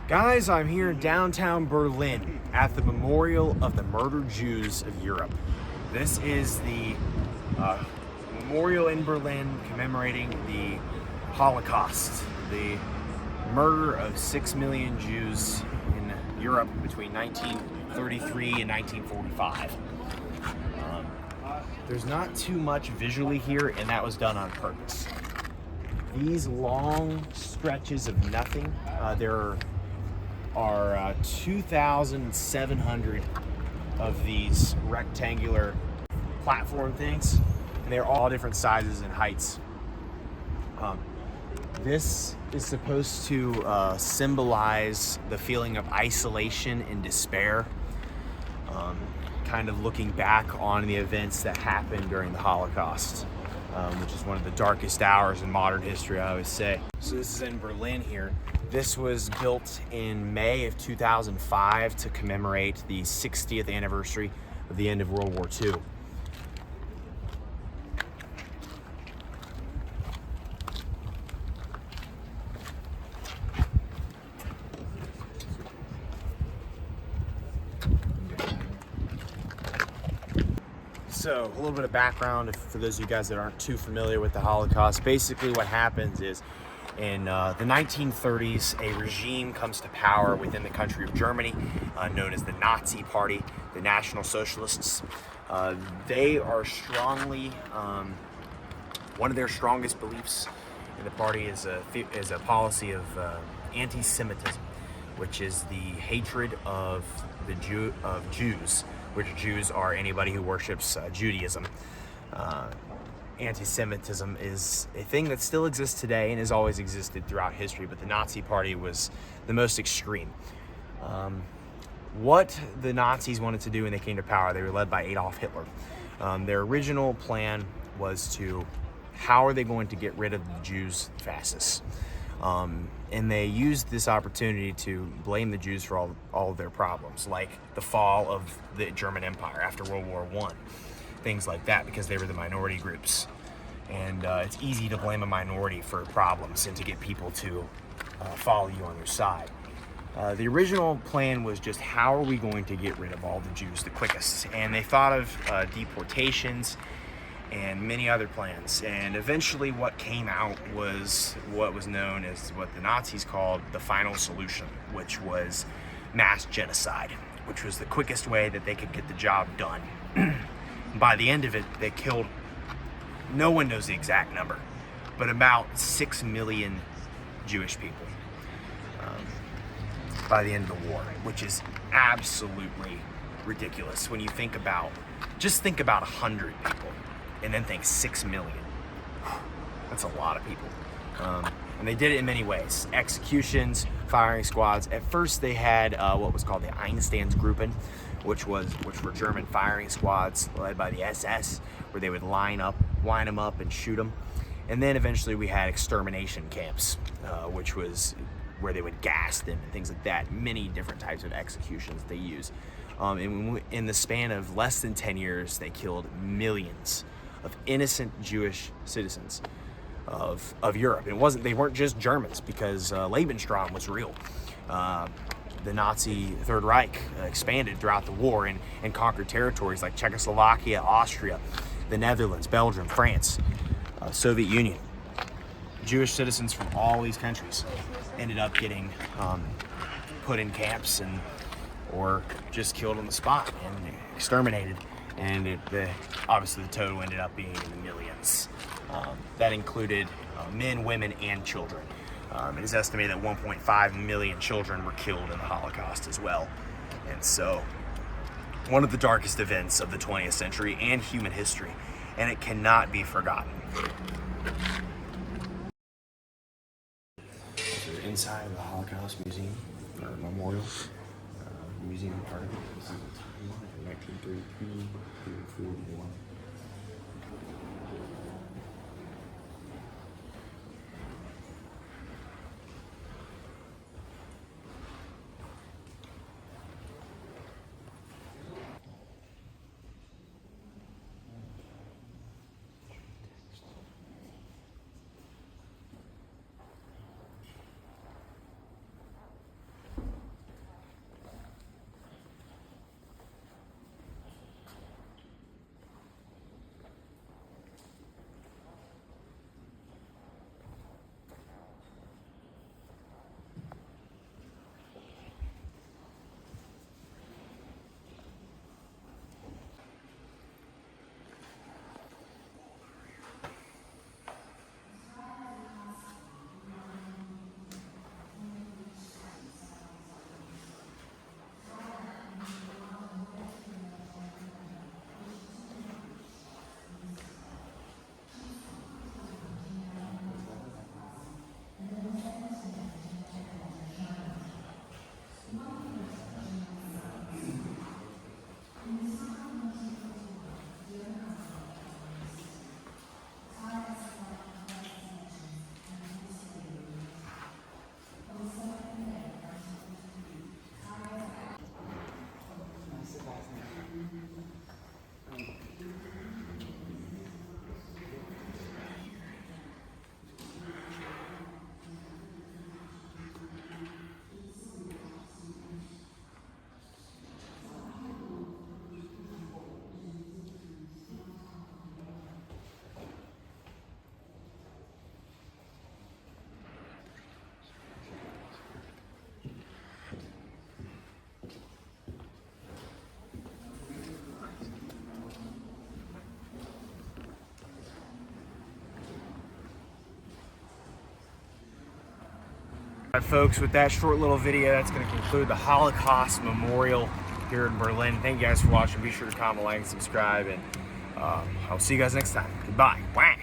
Guys, I'm here in downtown Berlin at the Memorial of the Murdered Jews of Europe. This is the memorial in Berlin commemorating the Holocaust, the murder of 6 million Jews in Europe between 1933 and 1945. There's not too much visually here, and that was done on purpose. These long stretches of nothing, there are 2,700 of these rectangular platform things, and they're all different sizes and heights. This is supposed to symbolize the feeling of isolation and despair, kind of looking back on the events that happened during the Holocaust, which is one of the darkest hours in modern history, I always say. So this is in Berlin here. This was built in May of 2005 to commemorate the 60th anniversary of the end of World War II. So a little bit of background for those of you guys that aren't too familiar with the Holocaust. Basically what happens is in the 1930s, a regime comes to power within the country of Germany, known as the Nazi Party, the National Socialists. They are strongly, one of their strongest beliefs in the party is a policy of anti-Semitism, which is the hatred of Jews, which Jews are anybody who worships Judaism. Anti-Semitism is a thing that still exists today and has always existed throughout history, but the Nazi Party was the most extreme. What the Nazis wanted to do when they came to power, they were led by Adolf Hitler. Their original plan was how are they going to get rid of the Jews fastest? And they used this opportunity to blame the Jews for all of their problems, like the fall of the German Empire after World War I. Things like that, because they were the minority groups. And it's easy to blame a minority for problems and to get people to follow you on your side. The original plan was just how are we going to get rid of all the Jews the quickest? And they thought of deportations and many other plans. And eventually what came out was what was known as what the Nazis called the final solution, which was mass genocide, which was the quickest way that they could get the job done. By the end of it, they killed, no one knows the exact number, but about 6 million Jewish people by the end of the war, which is absolutely ridiculous when you think about, just think about 100 people and then think 6 million. That's a lot of people. And they did it in many ways. Executions, firing squads. At first they had what was called the Einsatzgruppen, which were German firing squads led by the SS, where they would line them up and shoot them. And then eventually we had extermination camps, which was where they would gas them and things like that. Many different types of executions they used. In the span of less than 10 years, they killed millions of innocent Jewish citizens of Europe. They weren't just Germans, because Lebensraum was real. The Nazi Third Reich expanded throughout the war and conquered territories like Czechoslovakia, Austria, the Netherlands, Belgium, France, Soviet Union. Jewish citizens from all these countries ended up getting put in camps or just killed on the spot and exterminated. And obviously the total ended up being in the millions. That included men, women, and children. It is estimated that 1.5 million children were killed in the Holocaust as well. And so, one of the darkest events of the 20th century and human history, and it cannot be forgotten. So inside the Holocaust Museum, or Memorial, museum part of it. This is a timeline from 1933 to 1941. All right, folks, with that short little video, that's going to conclude the Holocaust Memorial here in Berlin. Thank you guys for watching. Be sure to comment, like, and subscribe, and I'll see you guys next time. Goodbye. Wah.